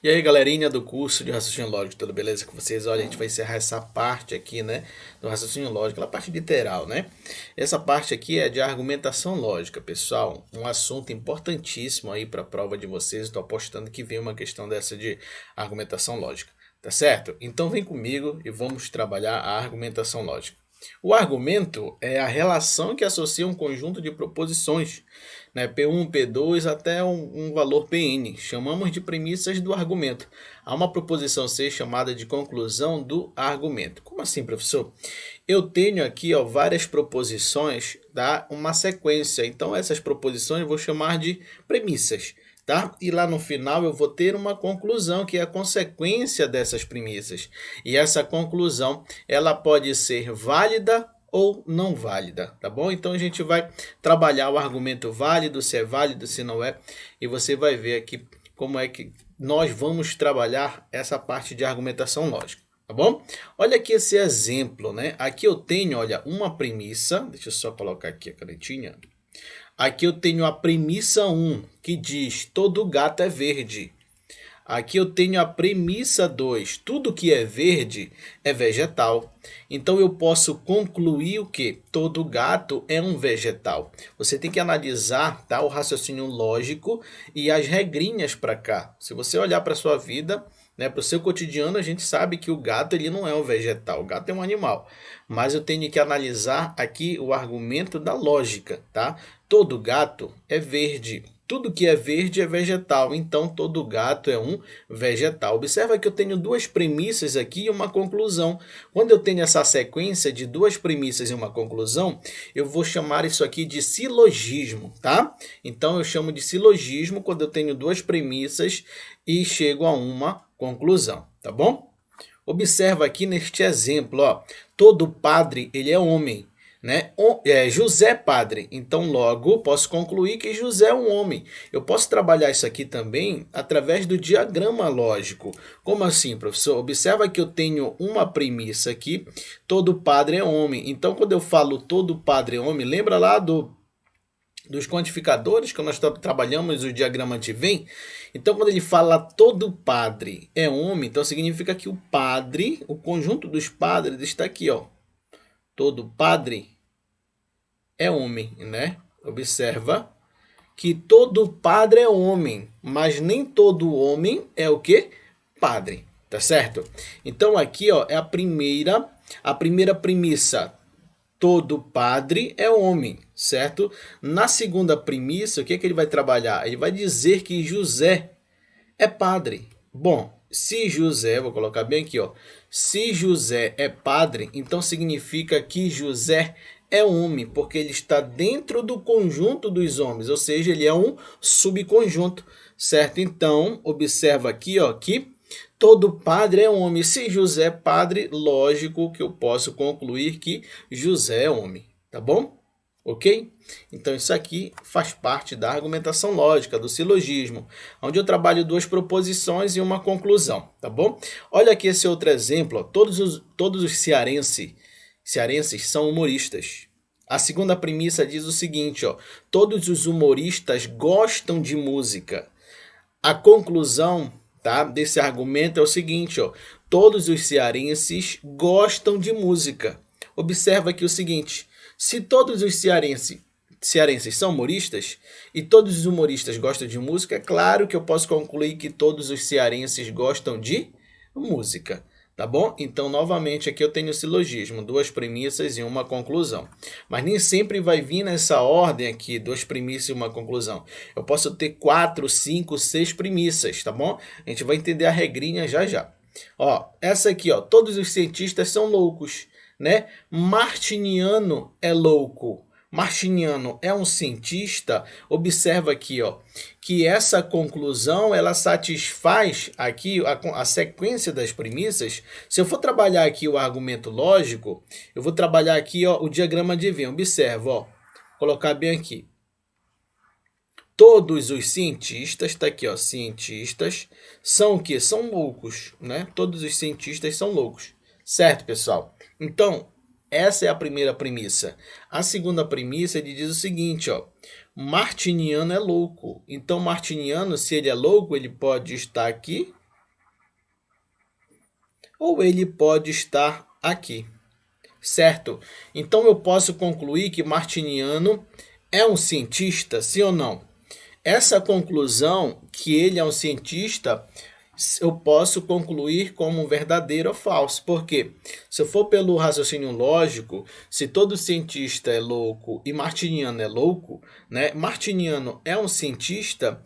E aí, galerinha do curso de raciocínio lógico, tudo beleza com vocês? Olha, a gente vai encerrar essa parte aqui, né, do raciocínio lógico, a parte literal, né? Essa parte aqui é de argumentação lógica, pessoal, um assunto importantíssimo aí para a prova de vocês. Estou apostando que vem uma questão dessa de argumentação lógica, tá certo? Então vem comigo e vamos trabalhar a argumentação lógica. O argumento é a relação que associa um conjunto de proposições, né, P1, P2 até um valor Pn. Chamamos de premissas do argumento. Há uma proposição C chamada de conclusão do argumento. Como assim, professor? Eu tenho aqui várias proposições, tá? Uma sequência. Então, essas proposições eu vou chamar de premissas. Tá? E lá no final eu vou ter uma conclusão que é a consequência dessas premissas. E essa conclusão ela pode ser válida ou não válida, tá bom? Então a gente vai trabalhar o argumento válido, se é válido, se não é, e você vai ver aqui como é que nós vamos trabalhar essa parte de argumentação lógica, tá bom? Olha aqui esse exemplo, né? Aqui eu tenho, olha, uma premissa, deixa eu só colocar aqui a canetinha. Aqui eu tenho a premissa 1, que diz: todo gato é verde. Aqui eu tenho a premissa 2, tudo que é verde é vegetal. Então eu posso concluir o que? Todo gato é um vegetal. Você tem que analisar, tá, o raciocínio lógico e as regrinhas para cá. Se você olhar para a sua vida, né, para o seu cotidiano, a gente sabe que o gato ele não é um vegetal, o gato é um animal. Mas eu tenho que analisar aqui o argumento da lógica, tá? Todo gato é verde. Tudo que é verde é vegetal, então todo gato é um vegetal. Observa que eu tenho duas premissas aqui e uma conclusão. Quando eu tenho essa sequência de duas premissas e uma conclusão, eu vou chamar isso aqui de silogismo, tá? Então eu chamo de silogismo quando eu tenho duas premissas e chego a uma conclusão, tá bom? Observa aqui neste exemplo, ó, todo padre ele é homem, né? José é padre, então logo posso concluir que José é um homem. Eu posso trabalhar isso aqui também através do diagrama lógico. Como assim, professor? Observa que eu tenho uma premissa aqui, todo padre é homem. Então quando eu falo todo padre é homem, lembra lá dos quantificadores que nós trabalhamos o diagrama de Venn? Então, quando ele fala todo padre é homem, então significa que o padre, o conjunto dos padres está aqui, ó. Todo padre é homem, né? Observa que todo padre é homem, mas nem todo homem é o quê? Padre, tá certo? Então aqui, ó, é a primeira premissa. Todo padre é homem, certo? Na segunda premissa, o que é que ele vai trabalhar? Ele vai dizer que José é padre. Bom, se José, vou colocar bem aqui, ó. Se José é padre, então significa que José é homem, porque ele está dentro do conjunto dos homens, ou seja, ele é um subconjunto, certo? Então, observa aqui, ó, que todo padre é homem. Se José é padre, lógico que eu posso concluir que José é homem, tá bom? Ok? Então isso aqui faz parte da argumentação lógica, do silogismo, onde eu trabalho duas proposições e uma conclusão, tá bom? Olha aqui esse outro exemplo, ó. Todos os cearenses são humoristas. A segunda premissa diz o seguinte, ó: todos os humoristas gostam de música. A conclusão, tá, desse argumento é o seguinte, ó: todos os cearenses gostam de música. Observa aqui o seguinte: se todos os cearenses são humoristas e todos os humoristas gostam de música, é claro que eu posso concluir que todos os cearenses gostam de música. Tá bom? Então, novamente, aqui eu tenho o silogismo, duas premissas e uma conclusão. Mas nem sempre vai vir nessa ordem aqui, duas premissas e uma conclusão. Eu posso ter 4, 5, 6 premissas, tá bom? A gente vai entender a regrinha já já. Ó, essa aqui, ó, todos os cientistas são loucos, né? Martiniano é louco. Martiniano é um cientista. Observa aqui, ó, que essa conclusão ela satisfaz aqui a sequência das premissas. Se eu for trabalhar aqui o argumento lógico, eu vou trabalhar aqui, ó, o diagrama de Venn. Observa, ó, colocar bem aqui. Todos os cientistas, tá aqui, ó, cientistas são o quê? São loucos, né? Todos os cientistas são loucos. Certo, pessoal? Então, essa é a primeira premissa. A segunda premissa, ele diz o seguinte, ó: Martiniano é louco. Então, Martiniano, se ele é louco, ele pode estar aqui ou ele pode estar aqui, certo? Então eu posso concluir que Martiniano é um cientista, sim ou não? Essa conclusão, que ele é um cientista, eu posso concluir como verdadeiro ou falso. Por quê? Se eu for pelo raciocínio lógico, se todo cientista é louco e Martiniano é louco, né? Martiniano é um cientista.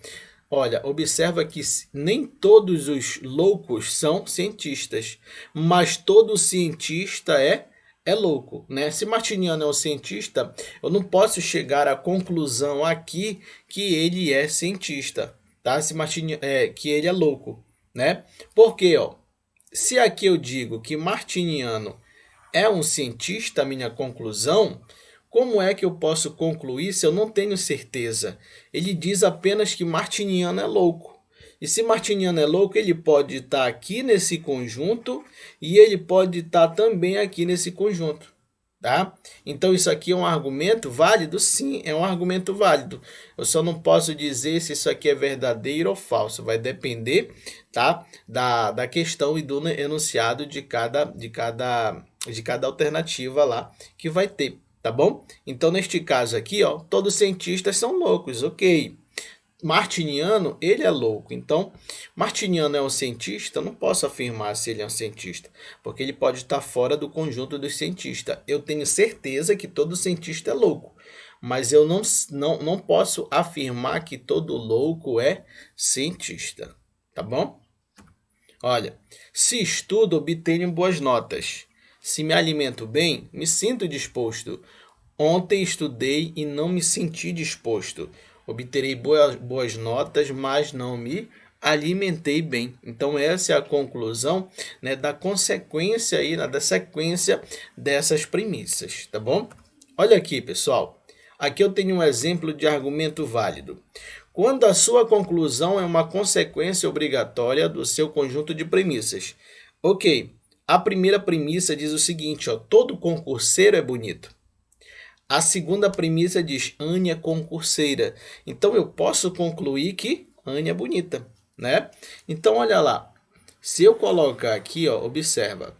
Olha, observa que nem todos os loucos são cientistas, mas todo cientista é louco, né? Se Martiniano é um cientista, eu não posso chegar à conclusão aqui que ele é cientista, tá? Se Martiniano que ele é louco, né? Porque, ó, se aqui eu digo que Martiniano é um cientista, a minha conclusão, como é que eu posso concluir se eu não tenho certeza? Ele diz apenas que Martiniano é louco. E se Martiniano é louco, ele pode estar aqui nesse conjunto e ele pode estar também aqui nesse conjunto, tá? Então isso aqui é um argumento válido? Sim, é um argumento válido. Eu só não posso dizer se isso aqui é verdadeiro ou falso. Vai depender, tá? Da questão e do enunciado de cada alternativa lá que vai ter, tá bom? Então neste caso aqui, ó, todos os cientistas são loucos, ok? Martiniano, ele é louco. Então, Martiniano é um cientista? Eu não posso afirmar se ele é um cientista, porque ele pode estar fora do conjunto dos cientistas. Eu tenho certeza que todo cientista é louco, mas eu não posso afirmar que todo louco é cientista, tá bom? Olha, se estudo, obtenho boas notas. Se me alimento bem, me sinto disposto. Ontem estudei e não me senti disposto. Obterei boas notas, mas não me alimentei bem. Então essa é a conclusão, né, da consequência aí, né, da sequência dessas premissas, tá bom? Olha aqui, pessoal. Aqui eu tenho um exemplo de argumento válido. Quando a sua conclusão é uma consequência obrigatória do seu conjunto de premissas. Ok, a primeira premissa diz o seguinte, ó, todo concurseiro é bonito. A segunda premissa diz, Anne é concurseira. Então, eu posso concluir que Anne é bonita, né? Então, olha lá. Se eu colocar aqui, ó, observa.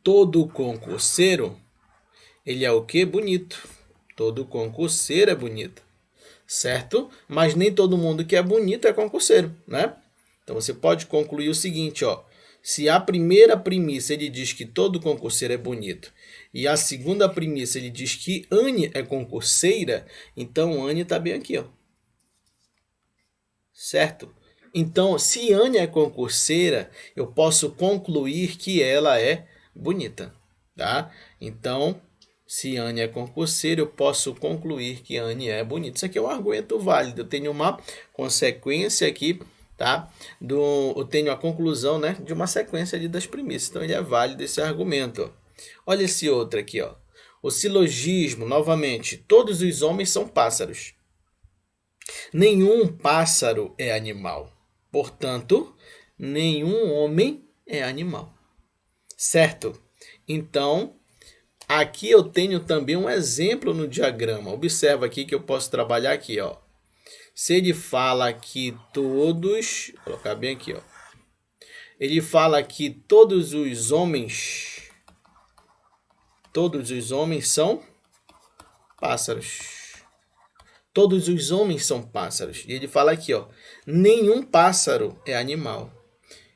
Todo concurseiro, ele é o quê? Bonito. Todo concurseiro é bonito, certo? Mas nem todo mundo que é bonito é concurseiro, né? Então, você pode concluir o seguinte, ó. Se a primeira premissa ele diz que todo concurseiro é bonito e a segunda premissa ele diz que Anne é concurseira, então Anne está bem aqui, ó. Certo? Então, se Anne é concurseira, eu posso concluir que ela é bonita, tá? Então, se Anne é concurseira, eu posso concluir que Anne é bonita. Isso aqui é um argumento válido. Eu tenho uma consequência aqui, tá? Eu tenho a conclusão, né, de uma sequência ali das premissas. Então, ele é válido esse argumento. Olha esse outro aqui, ó. O silogismo, novamente, todos os homens são pássaros. Nenhum pássaro é animal. Portanto, nenhum homem é animal. Certo? Então, aqui eu tenho também um exemplo no diagrama. Observa aqui que eu posso trabalhar aqui, ó. Se ele fala que todos... Vou colocar bem aqui, ó. Ele fala que todos os homens são pássaros. Todos os homens são pássaros. E ele fala aqui, ó, nenhum pássaro é animal.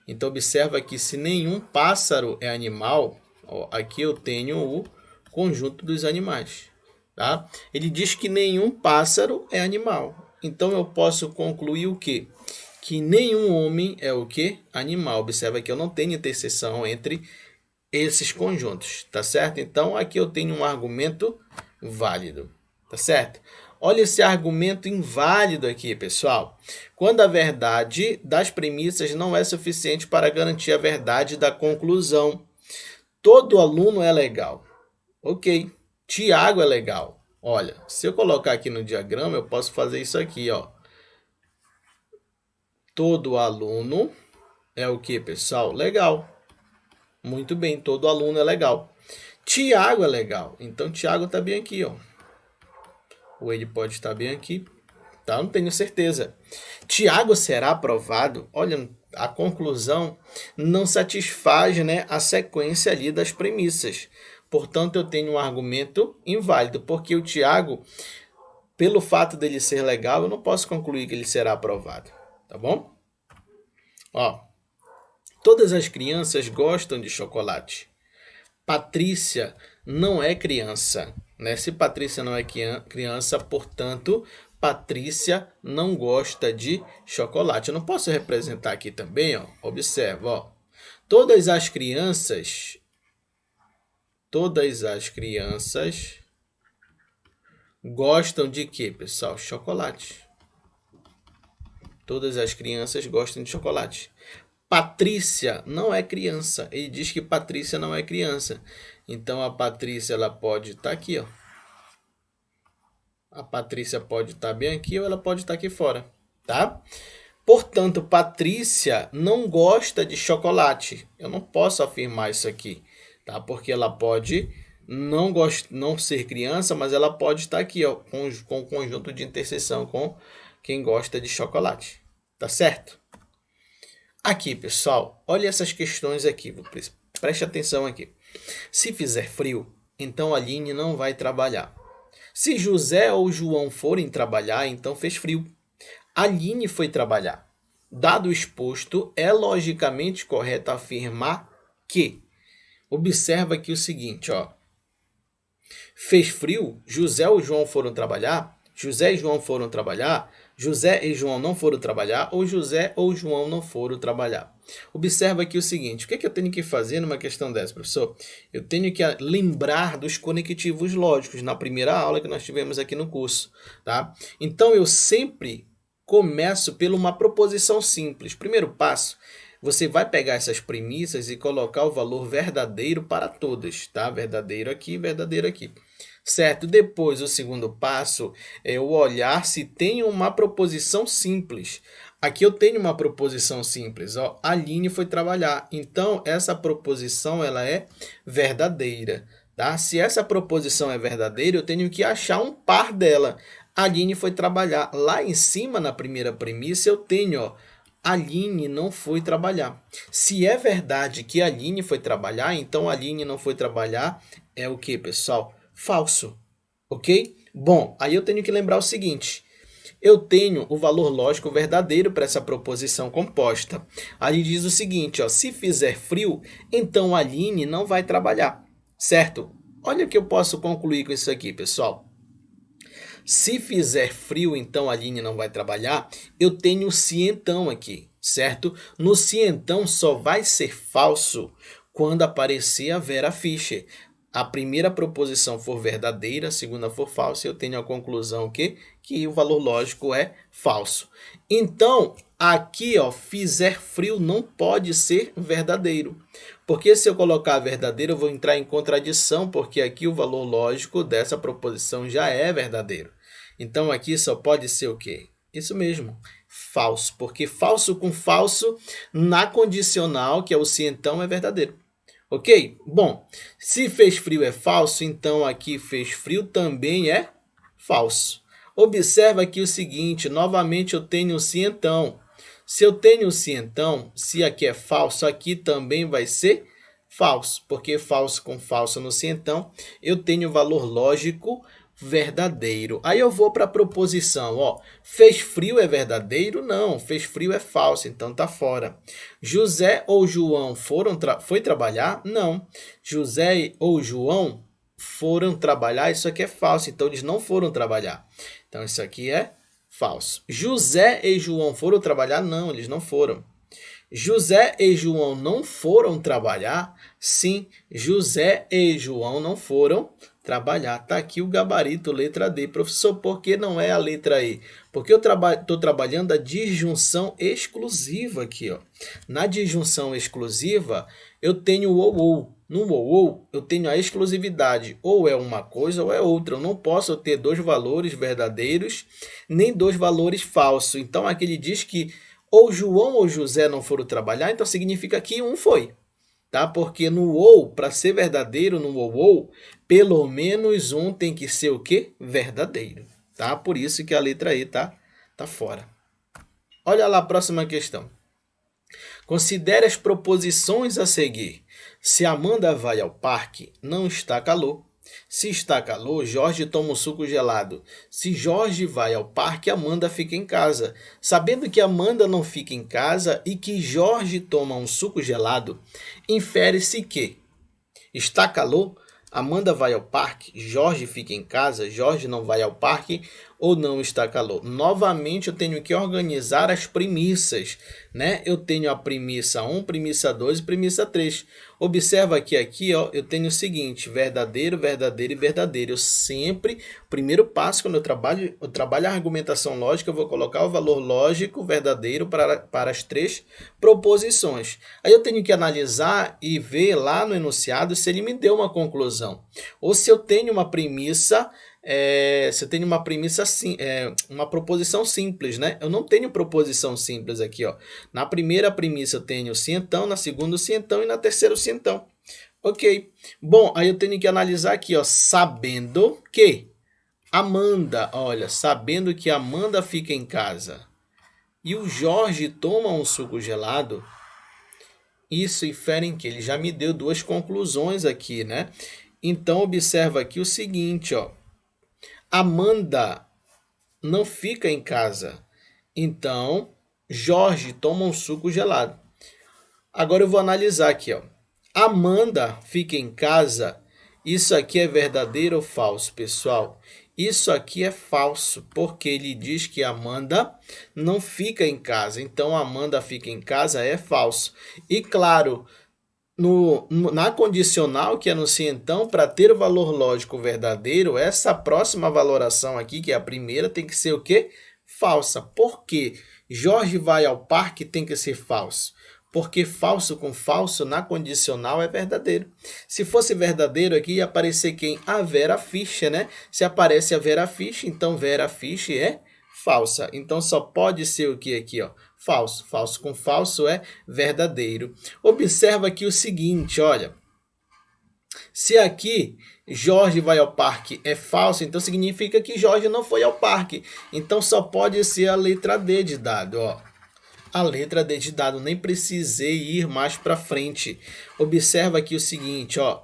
Então, observa que se nenhum pássaro é animal, ó, aqui eu tenho o conjunto dos animais, tá? Ele diz que nenhum pássaro é animal. Então, eu posso concluir o quê? Que nenhum homem é o quê? Animal. Observa que eu não tenho interseção entre esses conjuntos, tá certo? Então, aqui eu tenho um argumento válido, tá certo? Olha esse argumento inválido aqui, pessoal. Quando a verdade das premissas não é suficiente para garantir a verdade da conclusão. Todo aluno é legal. Ok. Tiago é legal. Olha, se eu colocar aqui no diagrama, eu posso fazer isso aqui, ó. Todo aluno é o que, pessoal? Legal. Muito bem, todo aluno é legal. Tiago é legal. Então, Tiago está bem aqui, ó. Ou ele pode estar bem aqui, tá? Não tenho certeza. Tiago será aprovado? Olha, a conclusão não satisfaz, né, a sequência ali das premissas. Portanto, eu tenho um argumento inválido, porque o Tiago, pelo fato dele ser legal, eu não posso concluir que ele será aprovado, tá bom? Ó, todas as crianças gostam de chocolate. Patrícia não é criança, né? Se Patrícia não é criança, portanto, Patrícia não gosta de chocolate. Eu não posso representar aqui também, ó. Observa, ó. Todas as crianças gostam de quê, pessoal? Chocolate. Todas as crianças gostam de chocolate. Patrícia não é criança. Ele diz que Patrícia não é criança. Então a Patrícia ela pode estar aqui, ó. A Patrícia pode estar bem aqui ou ela pode estar aqui fora, tá? Portanto, Patrícia não gosta de chocolate. Eu não posso afirmar isso aqui, tá? Porque ela pode não ser criança, mas ela pode estar aqui, ó, com o conjunto de interseção com quem gosta de chocolate, tá certo? Aqui, pessoal, olha essas questões aqui, preste atenção aqui. Se fizer frio, então a Aline não vai trabalhar. Se José ou João forem trabalhar, então fez frio. A Aline foi trabalhar. Dado o exposto, é logicamente correto afirmar que, observa aqui o seguinte, ó. Fez frio, José ou João foram trabalhar, José e João foram trabalhar, José e João não foram trabalhar, ou José ou João não foram trabalhar. Observa aqui o seguinte, o que eu tenho que fazer numa questão dessa, professor? Eu tenho que lembrar dos conectivos lógicos na primeira aula que nós tivemos aqui no curso, tá? Então, eu sempre começo por uma proposição simples. Primeiro passo, você vai pegar essas premissas e colocar o valor verdadeiro para todas, tá? Verdadeiro aqui. Certo? Depois, o segundo passo é o olhar se tem uma proposição simples. Aqui eu tenho uma proposição simples. Ó, a Aline foi trabalhar. Então, essa proposição ela é verdadeira. Tá? Se essa proposição é verdadeira, eu tenho que achar um par dela. A Aline foi trabalhar. Lá em cima, na primeira premissa, eu tenho, ó, a Aline não foi trabalhar. Se é verdade que a Aline foi trabalhar, então a Aline não foi trabalhar é o que, pessoal? Falso, ok? Bom, aí eu tenho que lembrar o seguinte, eu tenho o valor lógico verdadeiro para essa proposição composta. Aí diz o seguinte, ó, se fizer frio, então a Aline não vai trabalhar, certo? Olha o que eu posso concluir com isso aqui, pessoal. Se fizer frio, então a Aline não vai trabalhar, eu tenho o se então aqui, certo? No se então só vai ser falso quando aparecer a Vera Fischer. A primeira proposição for verdadeira, a segunda for falsa, eu tenho a conclusão que o valor lógico é falso. Então, aqui, ó, fizer frio não pode ser verdadeiro. Porque se eu colocar verdadeiro, eu vou entrar em contradição, porque aqui o valor lógico dessa proposição já é verdadeiro. Então, aqui só pode ser o quê? Isso mesmo, falso. Porque falso com falso, na condicional, que é o se então, é verdadeiro. Ok? Bom, se fez frio é falso, então aqui fez frio também é falso. Observa aqui o seguinte, novamente eu tenho o se então. Se eu tenho o se então, se aqui é falso, aqui também vai ser falso. Porque falso com falso no se então, eu tenho o valor lógico verdadeiro. Aí eu vou para a proposição, ó, fez frio é verdadeiro? Não, fez frio é falso, então tá fora. José ou João foi trabalhar? Não. José ou João foram trabalhar, isso aqui é falso, então eles não foram trabalhar. Então isso aqui é falso. José e João foram trabalhar? Não, eles não foram. José e João não foram trabalhar? Sim, José e João não foram trabalhar. Tá aqui o gabarito, letra D. Professor, por que não é a letra E? Porque eu estou trabalhando a disjunção exclusiva aqui, ó. Na disjunção exclusiva, eu tenho o ou. No ou, eu tenho a exclusividade. Ou é uma coisa ou é outra. Eu não posso ter dois valores verdadeiros, nem dois valores falsos. Então, aqui ele diz que ou João ou José não foram trabalhar, então significa que um foi. Tá? Porque no ou, para ser verdadeiro, no ou, pelo menos um tem que ser o quê? Verdadeiro. Tá? Por isso que a letra E tá fora. Olha lá a próxima questão. Considere as proposições a seguir. Se Amanda vai ao parque, não está calor. Se está calor, Jorge toma um suco gelado. Se Jorge vai ao parque, Amanda fica em casa. Sabendo que Amanda não fica em casa e que Jorge toma um suco gelado, infere-se que está calor, Amanda vai ao parque, Jorge fica em casa, Jorge não vai ao parque ou não está calor. Novamente eu tenho que organizar as premissas, né? Eu tenho a premissa 1, premissa 2 e premissa 3. Observa que aqui, ó, eu tenho o seguinte, verdadeiro, verdadeiro e verdadeiro. Eu sempre, primeiro passo, quando eu trabalho a argumentação lógica, eu vou colocar o valor lógico verdadeiro para as 3 proposições. Aí eu tenho que analisar e ver lá no enunciado se ele me deu uma conclusão. Ou se eu tenho uma premissa, uma proposição simples, né? Eu não tenho proposição simples aqui, ó. Na primeira premissa eu tenho sim então, na segunda sim então e na terceira sim então. Ok. Bom, aí eu tenho que analisar aqui, ó, sabendo que Amanda, olha, sabendo que Amanda fica em casa e o Jorge toma um suco gelado, isso infere em que ele já me deu 2 conclusões aqui, né? Então observa aqui o seguinte, ó. Amanda não fica em casa. Então, Jorge toma um suco gelado. Agora eu vou analisar aqui, ó. Amanda fica em casa. Isso aqui é verdadeiro ou falso, pessoal? Isso aqui é falso, porque ele diz que Amanda não fica em casa. Então, Amanda fica em casa é falso. E claro, na condicional, que é no se então, para ter o valor lógico verdadeiro, essa próxima valoração aqui, que é a primeira, tem que ser o quê? Falsa. Por quê? Jorge vai ao parque tem que ser falso. Porque falso com falso na condicional é verdadeiro. Se fosse verdadeiro aqui, ia aparecer quem? A Vera Fischer, né? Se aparece a Vera Fischer, então Vera Fischer é falsa. Então só pode ser o que aqui, ó? Falso. Falso com falso é verdadeiro. Observa aqui o seguinte, olha. Se aqui Jorge vai ao parque é falso, então significa que Jorge não foi ao parque. Então só pode ser a letra D de dado, ó. A letra D de dado, nem precisei ir mais para frente. Observa aqui o seguinte, ó.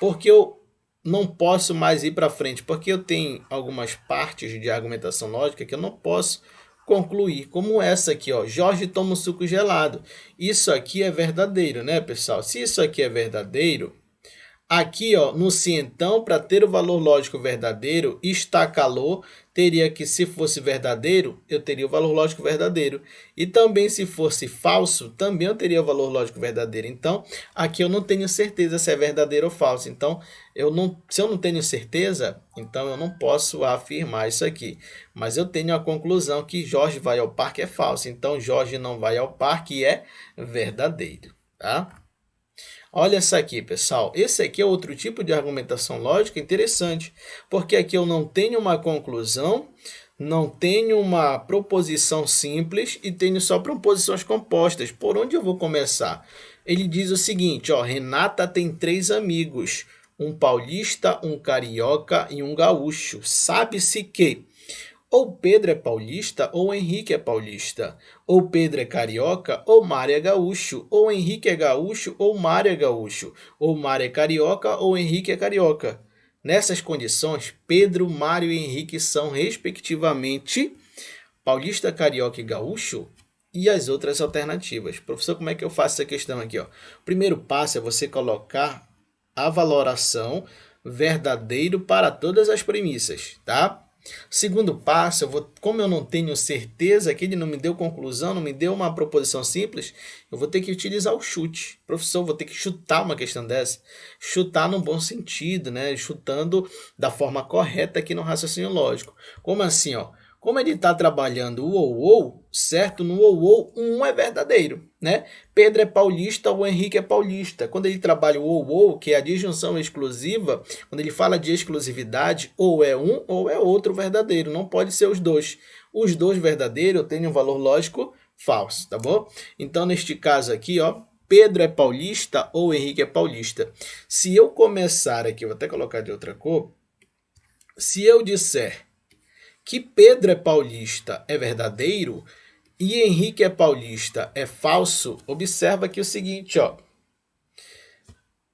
Porque eu não posso mais ir para frente? Porque eu tenho algumas partes de argumentação lógica que eu não posso concluir, como essa aqui, ó. Jorge toma um suco gelado. Isso aqui é verdadeiro, né, pessoal? Se isso aqui é verdadeiro, aqui, ó, no se então, para ter o valor lógico verdadeiro, está calor, teria que, se fosse verdadeiro, eu teria o valor lógico verdadeiro. E também, se fosse falso, também eu teria o valor lógico verdadeiro. Então, aqui eu não tenho certeza se é verdadeiro ou falso. Então, se eu não tenho certeza, então eu não posso afirmar isso aqui. Mas eu tenho a conclusão que Jorge vai ao parque é falso. Então, Jorge não vai ao parque é verdadeiro, tá? Olha essa aqui, pessoal. Esse aqui é outro tipo de argumentação lógica interessante, porque aqui eu não tenho uma conclusão, não tenho uma proposição simples e tenho só proposições compostas. Por onde eu vou começar? Ele diz o seguinte, ó, Renata tem 3 amigos, um paulista, um carioca e um gaúcho. Sabe-se que ou Pedro é paulista, ou Henrique é paulista. Ou Pedro é carioca, ou Mário é gaúcho. Ou Henrique é gaúcho, ou Mário é gaúcho. Ou Mário é carioca, ou Henrique é carioca. Nessas condições, Pedro, Mário e Henrique são, respectivamente, paulista, carioca e gaúcho. E as outras alternativas. Professor, como é que eu faço essa questão aqui? Ó? O primeiro passo é você colocar a valoração verdadeiro para todas as premissas, tá? Segundo passo, como eu não tenho certeza que ele não me deu conclusão, não me deu uma proposição simples, eu vou ter que utilizar o chute. Professor, vou ter que chutar uma questão dessa. Chutar no bom sentido, né? Chutando da forma correta aqui no raciocínio lógico. Como assim, ó? Como ele está trabalhando o ou, certo? No ou, um é verdadeiro, né? Pedro é paulista, o Henrique é paulista. Quando ele trabalha o ou, que é a disjunção exclusiva, quando ele fala de exclusividade, ou é um ou é outro verdadeiro. Não pode ser os dois. Os dois verdadeiros têm um valor lógico falso, tá bom? Então, neste caso aqui, ó, Pedro é paulista ou Henrique é paulista. Se eu começar aqui, vou até colocar de outra cor. Se eu disser que Pedro é paulista é verdadeiro, e Henrique é paulista é falso, observa aqui o seguinte, ó.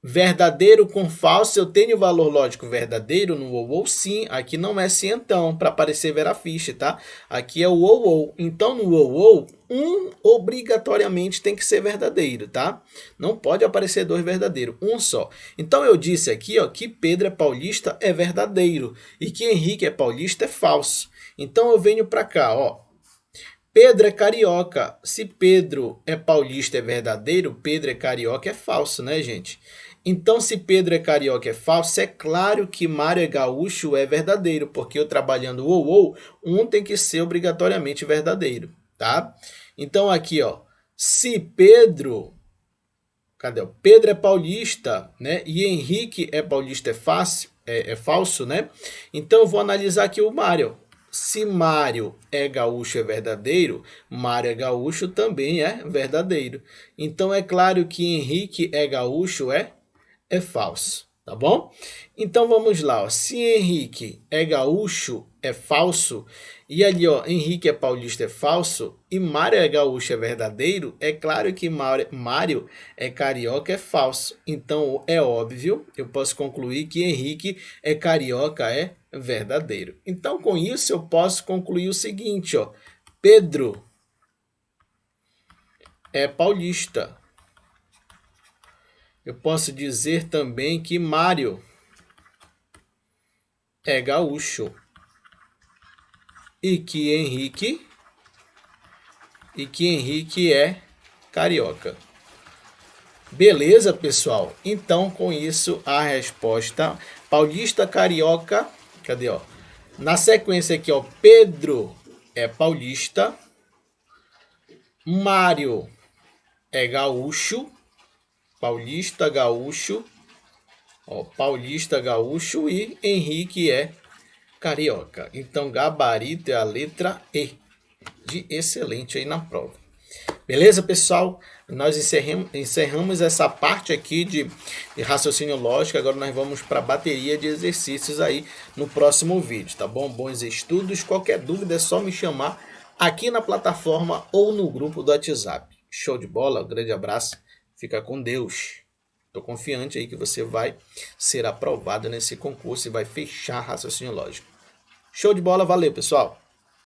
Verdadeiro com falso, eu tenho valor lógico verdadeiro no ou sim. Aqui não é sim então, para aparecer verafiche, tá? Aqui é o ou. Então no ou, um obrigatoriamente tem que ser verdadeiro, tá? Não pode aparecer dois verdadeiros, um só. Então eu disse aqui, ó, que Pedro é paulista é verdadeiro e que Henrique é paulista é falso. Então eu venho para cá, ó. Pedro é carioca. Se Pedro é paulista é verdadeiro, Pedro é carioca é falso, né, gente? Então, se Pedro é carioca é falso, é claro que Mário é gaúcho é verdadeiro, porque eu trabalhando ou, um tem que ser obrigatoriamente verdadeiro, tá? Então, aqui, ó, se Pedro, cadê? Pedro é paulista, né? E Henrique é paulista é fácil, é falso, né? Então, eu vou analisar aqui o Mário. Se Mário é gaúcho é verdadeiro, Mário é gaúcho também é verdadeiro. Então, é claro que Henrique é gaúcho é falso, tá bom? Então vamos lá, ó. Se Henrique é gaúcho é falso, e ali, ó, Henrique é paulista é falso, e Mário é gaúcho é verdadeiro, é claro que Mário é carioca é falso. Então é óbvio, eu posso concluir que Henrique é carioca é verdadeiro. Então com isso eu posso concluir o seguinte, ó. Pedro é paulista. Eu posso dizer também que Mário é gaúcho e que Henrique é carioca. Beleza, pessoal? Então, com isso, a resposta paulista, carioca, cadê, ó? Na sequência aqui, ó, Pedro é paulista, Mário é gaúcho, paulista, gaúcho, ó, paulista, gaúcho e Henrique é carioca. Então, gabarito é a letra E de excelente aí na prova. Beleza, pessoal? Nós encerramos essa parte aqui de raciocínio lógico. Agora nós vamos para a bateria de exercícios aí no próximo vídeo, tá bom? Bons estudos. Qualquer dúvida é só me chamar aqui na plataforma ou no grupo do WhatsApp. Show de bola? Um grande abraço. Fica com Deus. Estou confiante aí que você vai ser aprovado nesse concurso e vai fechar raciocínio lógico. Show de bola, valeu, pessoal!